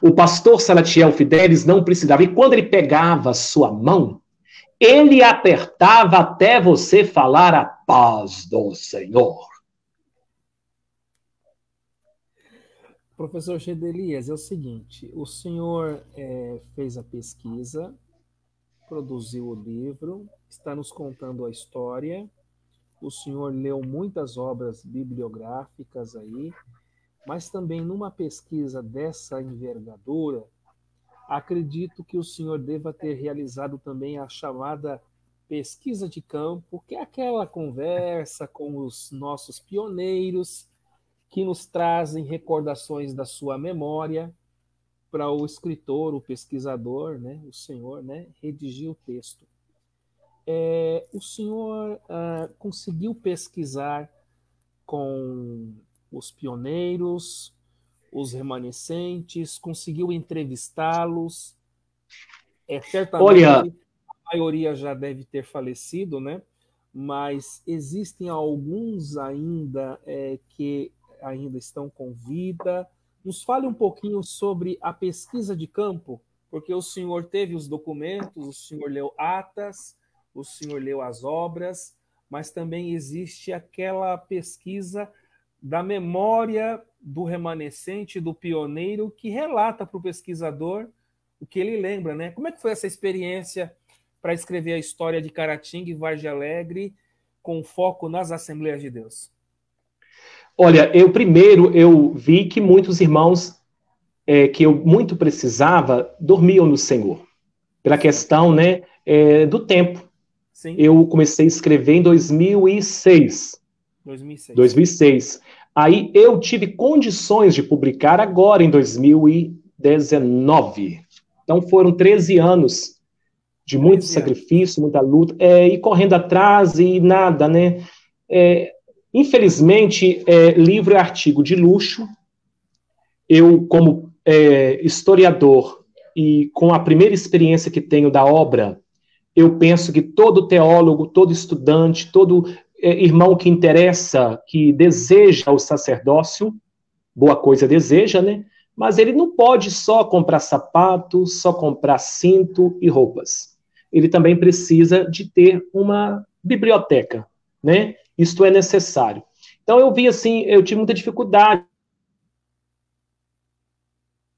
O pastor Salatiel Fidelis não precisava. E quando ele pegava a sua mão, ele apertava até você falar a paz do Senhor. Professor Gedelias, é o seguinte, o senhor fez a pesquisa, produziu o livro, está nos contando a história, o senhor leu muitas obras bibliográficas aí, mas também numa pesquisa dessa envergadura, acredito que o senhor deva ter realizado também a chamada pesquisa de campo, que é aquela conversa com os nossos pioneiros que nos trazem recordações da sua memória para o escritor, o pesquisador, né, o senhor, né, redigir o texto. O senhor conseguiu pesquisar com os pioneiros, os remanescentes, conseguiu entrevistá-los. Certamente Olha, a maioria já deve ter falecido, né? Mas existem alguns ainda que ainda estão com vida. Nos fale um pouquinho sobre a pesquisa de campo, porque o senhor teve os documentos, o senhor leu atas, o senhor leu as obras, mas também existe aquela pesquisa da memória do remanescente, do pioneiro, que relata para o pesquisador o que ele lembra, né? Como é que foi essa experiência para escrever a história de Caratinga e Vargem Alegre com foco nas Assembleias de Deus? Olha, eu vi que muitos irmãos que eu muito precisava dormiam no Senhor, pela questão, né, do tempo. Sim. Eu comecei a escrever em 2006. 2006. Aí eu tive condições de publicar agora em 2019. Então foram 13 anos de muito sacrifício, muita luta, e correndo atrás e nada, né? Infelizmente, livro é artigo de luxo. Eu, como historiador e com a primeira experiência que tenho da obra, eu penso que todo teólogo, todo estudante, todo irmão que interessa, que deseja o sacerdócio, boa coisa deseja, né? Mas ele não pode só comprar sapato, só comprar cinto e roupas. Ele também precisa de ter uma biblioteca, né? Isto é necessário. Então eu vi assim, eu tive muita dificuldade,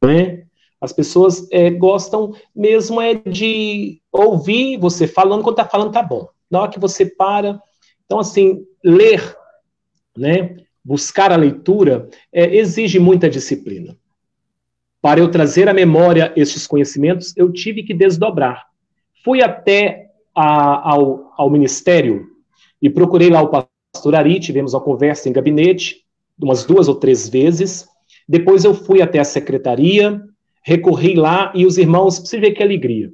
né? As pessoas gostam mesmo de ouvir você falando, quando está falando tá bom. Na hora que você para, então assim, ler, né? Buscar a leitura exige muita disciplina. Para eu trazer à memória estes conhecimentos, eu tive que desdobrar. Fui até ao ministério e procurei lá o pastor Ari, tivemos uma conversa em gabinete, umas 2 ou 3 vezes. Depois eu fui até a secretaria, recorri lá e os irmãos, você vê que alegria.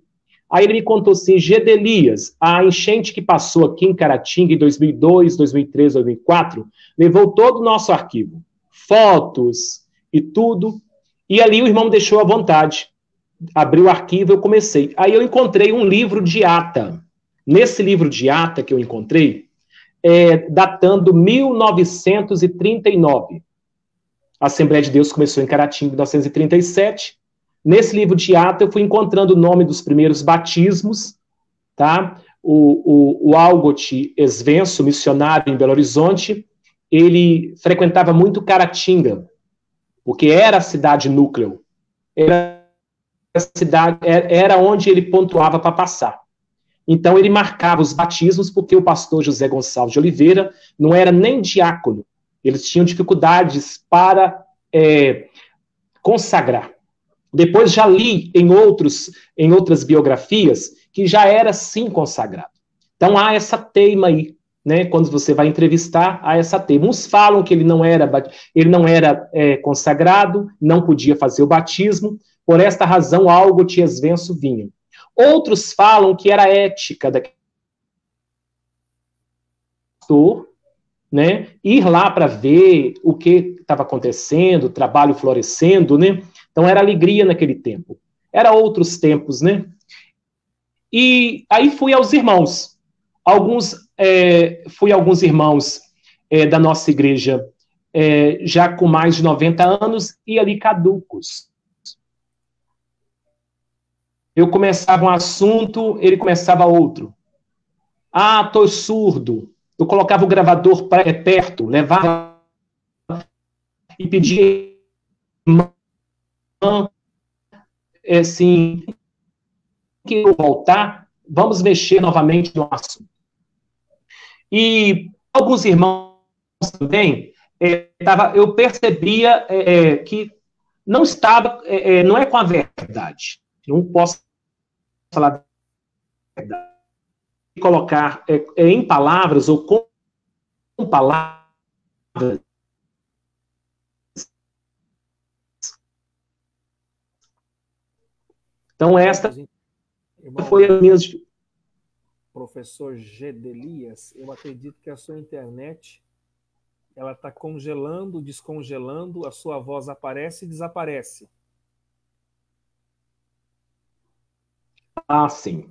Aí ele me contou assim, Gedelias, a enchente que passou aqui em Caratinga em 2002, 2003, 2004, levou todo o nosso arquivo, fotos e tudo, e ali o irmão me deixou à vontade. Abri o arquivo, eu comecei. Aí eu encontrei um livro de ata. Nesse livro de ata que eu encontrei, datando 1939. A Assembleia de Deus começou em Caratinga em 1937. Nesse livro de ata eu fui encontrando o nome dos primeiros batismos, tá? O Algot Esvenso, missionário em Belo Horizonte, ele frequentava muito Caratinga, porque era a cidade núcleo. Era onde ele pontuava para passar. Então ele marcava os batismos, porque o pastor José Gonçalves de Oliveira não era nem diácono. Eles tinham dificuldades para consagrar. Depois já li em outras biografias que já era sim consagrado. Então há essa teima aí, né? Quando você vai entrevistar, há essa teima. Uns falam que ele não era consagrado, não podia fazer o batismo, por esta razão algo te esvenço vinha. Outros falam que era ética daquele pastor, né? Ir lá para ver o que estava acontecendo, o trabalho florescendo, né? Então era alegria naquele tempo. Era outros tempos, né? E aí fui aos irmãos. Fui a alguns irmãos da nossa igreja já com mais de 90 anos e ali caducos. Eu começava um assunto, ele começava outro. Ah, tô surdo. Eu colocava o gravador perto, levava e pedia, assim, que eu voltar, vamos mexer novamente no assunto. E alguns irmãos também, eu percebia que não estava, não é com a verdade. Não posso falar a verdade. Colocar em palavras ou com palavras. Então, esta foi a minha... Professor Gedelias, eu acredito que a sua internet ela está congelando, descongelando, a sua voz aparece e desaparece. Ah, sim.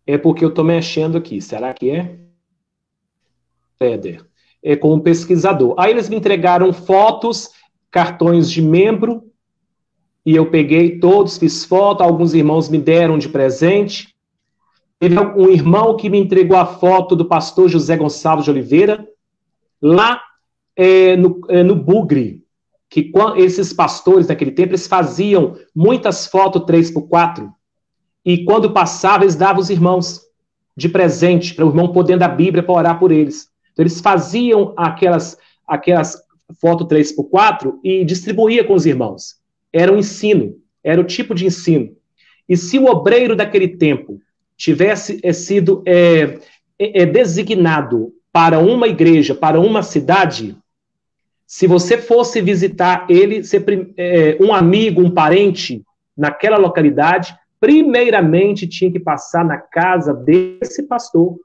É porque eu estou mexendo aqui. Será que é? Éder. É com um pesquisador. Aí eles me entregaram fotos, cartões de membro, e eu peguei todos, fiz foto, alguns irmãos me deram de presente. Teve um irmão que me entregou a foto do pastor José Gonçalves de Oliveira, lá no Bugre, que esses pastores naquele tempo, eles faziam muitas fotos 3x4, e quando passava, eles davam os irmãos de presente, para o irmão poder dar a Bíblia para orar por eles. Então, eles faziam aquelas fotos 3x4 e distribuía com os irmãos. Era um ensino, era o tipo de ensino. E se o obreiro daquele tempo tivesse sido designado para uma igreja, para uma cidade, se você fosse visitar ele, um amigo, um parente, naquela localidade, primeiramente tinha que passar na casa desse pastor,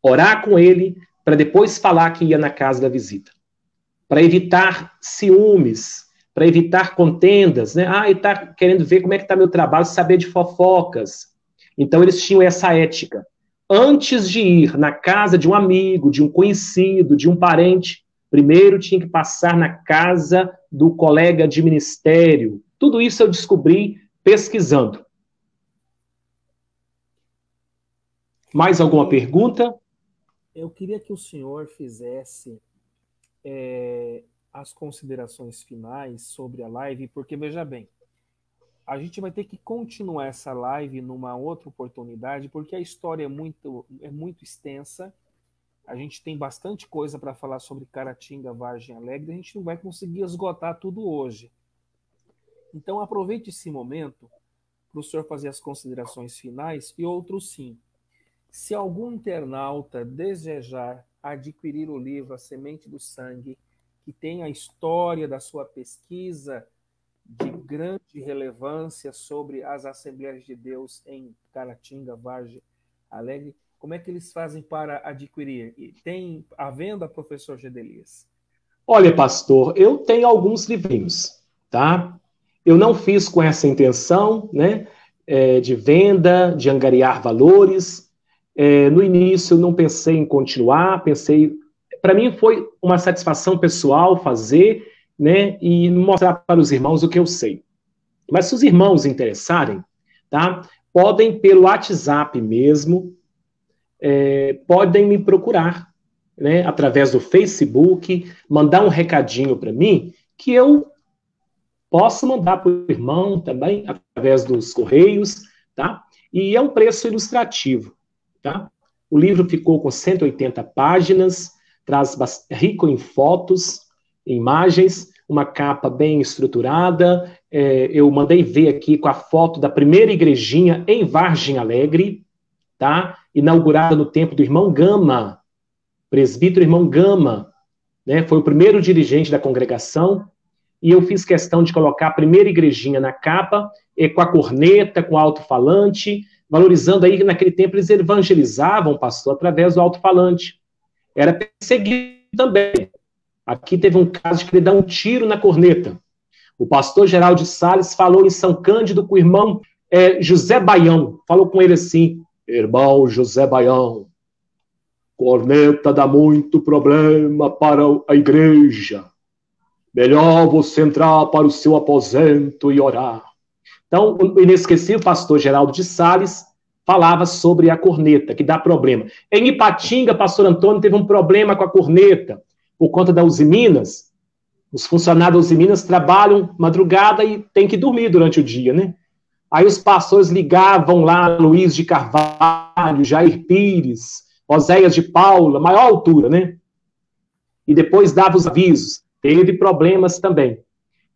orar com ele, para depois falar que ia na casa da visita. Para evitar ciúmes, para evitar contendas, né? Ah, ele está querendo ver como é que está meu trabalho, saber de fofocas. Então, eles tinham essa ética. Antes de ir na casa de um amigo, de um conhecido, de um parente, primeiro tinha que passar na casa do colega de ministério. Tudo isso eu descobri pesquisando. Mais alguma pergunta? Eu queria que o senhor fizesse as considerações finais sobre a live, porque, veja bem, a gente vai ter que continuar essa live numa outra oportunidade, porque a história é muito extensa, a gente tem bastante coisa para falar sobre Caratinga, Vargem Alegre, a gente não vai conseguir esgotar tudo hoje. Então, aproveite esse momento para o senhor fazer as considerações finais e outro sim. Se algum internauta desejar adquirir o livro A Semente do Sangue, que tem a história da sua pesquisa de grande relevância sobre as Assembleias de Deus em Caratinga, Vargem Alegre, como é que eles fazem para adquirir? E tem à venda, professor Gedelias? Olha, pastor, eu tenho alguns livrinhos, tá? Eu não fiz com essa intenção, né, de venda, de angariar valores. No início eu não pensei em continuar, para mim foi uma satisfação pessoal fazer, né, e mostrar para os irmãos o que eu sei. Mas se os irmãos interessarem, tá, podem pelo WhatsApp mesmo, podem me procurar, né, através do Facebook, mandar um recadinho para mim, que eu posso mandar para o irmão também, através dos correios, tá? E é um preço ilustrativo, tá? O livro ficou com 180 páginas, rico em fotos, imagens, uma capa bem estruturada. Eu mandei ver aqui com a foto da primeira igrejinha em Vargem Alegre, tá? Inaugurada no tempo do irmão Gama, presbítero irmão Gama, né? Foi o primeiro dirigente da congregação, e eu fiz questão de colocar a primeira igrejinha na capa, com a corneta, com o alto-falante, valorizando aí que naquele tempo eles evangelizavam, pastor, através do alto-falante. Era perseguido também. Aqui teve um caso de querer dar um tiro na corneta. O pastor Geraldo de Sales falou em São Cândido com o irmão José Baião. Falou com ele assim: irmão José Baião, corneta dá muito problema para a igreja. Melhor você entrar para o seu aposento e orar. Então, o inesquecível pastor Geraldo de Sales falava sobre a corneta, que dá problema. Em Ipatinga, pastor Antônio teve um problema com a corneta, por conta da Usiminas. Os funcionários da Usiminas trabalham madrugada e tem que dormir durante o dia, né? Aí os pastores ligavam lá, Luiz de Carvalho, Jair Pires, Oséias de Paula, maior altura, né? E depois dava os avisos. Teve problemas também.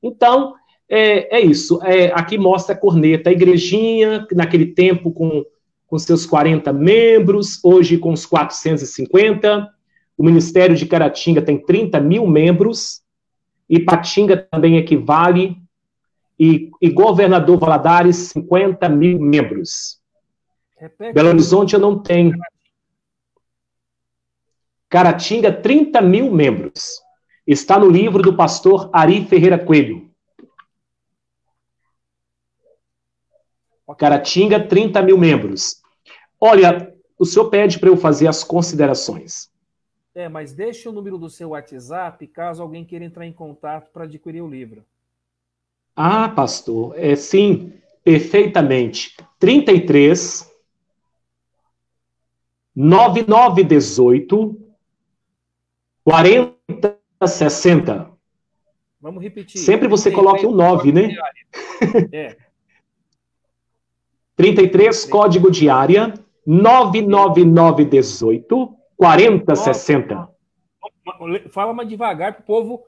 Então, é isso. Aqui mostra a corneta. A igrejinha, naquele tempo, com seus 40 membros, hoje com os 450. O Ministério de Caratinga tem 30 mil membros. Ipatinga também equivale. E Governador Valadares, 50 mil membros. Repete. Belo Horizonte eu não tenho. Caratinga, 30 mil membros. Está no livro do pastor Ari Ferreira Coelho. Caratinga, 30 mil membros. Olha, o senhor pede para eu fazer as considerações. Mas deixe o número do seu WhatsApp, caso alguém queira entrar em contato para adquirir o livro. Ah, pastor, sim, perfeitamente. 33 9918 40 60. Vamos repetir. Sempre você coloque o 9, né? É. 33, código de área, 99918 4060. Fala mais devagar pro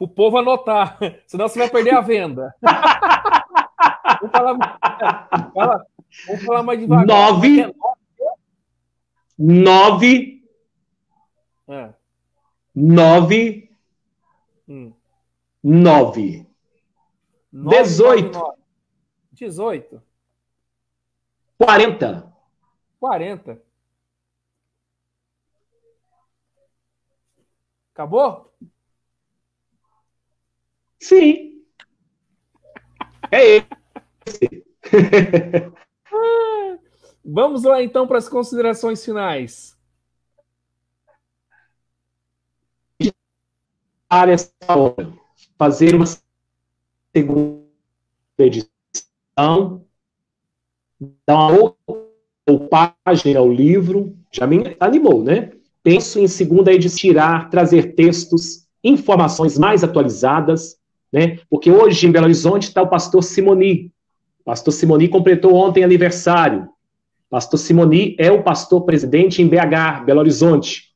povo anotar, senão você vai perder a venda. Vamos falar mais devagar. 9 9 9 9 18 18 40 40. Acabou? Sim. É esse. Vamos lá então para as considerações finais. Fazer uma segunda edição, dar uma outra página ao livro, já me animou, né? Penso em segunda edição, tirar, trazer textos, informações mais atualizadas, né? Porque hoje em Belo Horizonte está o pastor Simoni. O pastor Simoni completou ontem aniversário. Pastor Simoni é o pastor presidente em BH, Belo Horizonte.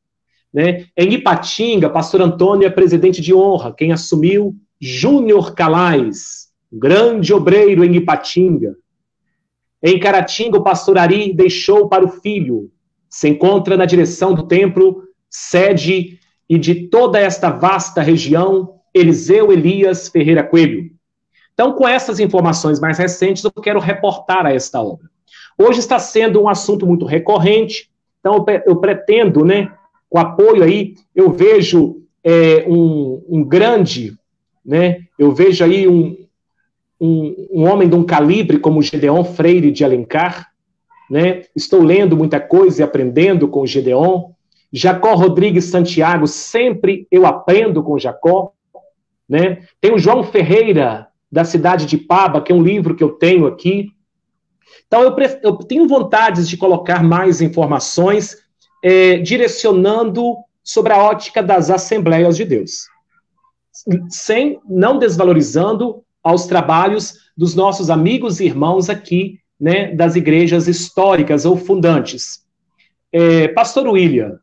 Né? Em Ipatinga, pastor Antônio é presidente de honra. Quem assumiu? Júnior Calais, grande obreiro em Ipatinga. Em Caratinga, o pastor Ari deixou para o filho. Se encontra na direção do templo, sede e de toda esta vasta região, Eliseu Elias Ferreira Coelho. Então, com essas informações mais recentes, eu quero reportar a esta obra. Hoje está sendo um assunto muito recorrente, então eu pretendo, né, com apoio aí, eu vejo um grande, né, eu vejo aí um homem de um calibre como Gedeon Freire de Alencar, né, estou lendo muita coisa e aprendendo com Gedeon, Jacó Rodrigues Santiago, sempre eu aprendo com Jacó, né, tem o João Ferreira, da cidade de Paba, que é um livro que eu tenho aqui. Então, eu tenho vontade de colocar mais informações, direcionando sobre a ótica das Assembleias de Deus, não desvalorizando aos trabalhos dos nossos amigos e irmãos aqui, né, das igrejas históricas ou fundantes. Pastor William,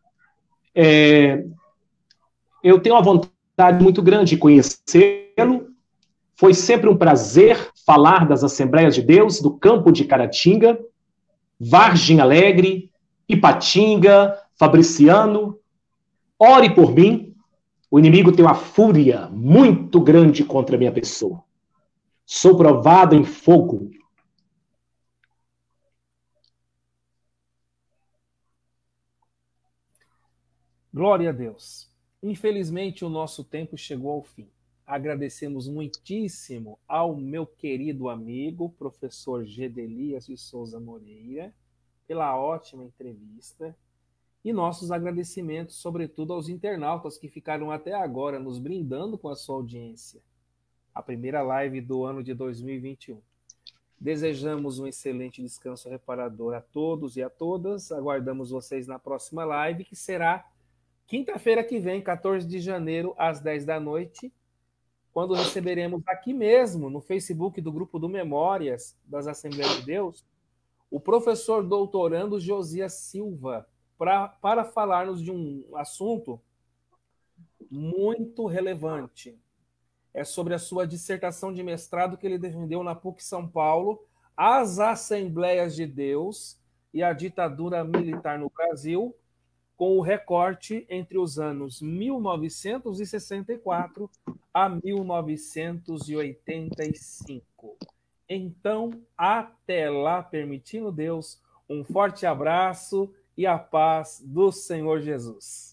eu tenho uma vontade muito grande de conhecê-lo. Foi sempre um prazer falar das Assembleias de Deus, do campo de Caratinga, Vargem Alegre, Ipatinga, Fabriciano. Ore por mim. O inimigo tem uma fúria muito grande contra a minha pessoa. Sou provado em fogo. Glória a Deus. Infelizmente, o nosso tempo chegou ao fim. Agradecemos muitíssimo ao meu querido amigo, professor Gedelias de Souza Moreira, pela ótima entrevista. E nossos agradecimentos, sobretudo, aos internautas que ficaram até agora nos brindando com a sua audiência. A primeira live do ano de 2021. Desejamos um excelente descanso reparador a todos e a todas. Aguardamos vocês na próxima live, que será quinta-feira que vem, 14 de janeiro, às 10 da noite, quando receberemos aqui mesmo, no Facebook do Grupo do Memórias das Assembleias de Deus, o professor doutorando Josias Silva, para falar-nos de um assunto muito relevante. É sobre a sua dissertação de mestrado que ele defendeu na PUC São Paulo, as Assembleias de Deus e a ditadura militar no Brasil, com o recorte entre os anos 1964 a 1985. Então, até lá, permitindo Deus, um forte abraço e a paz do Senhor Jesus.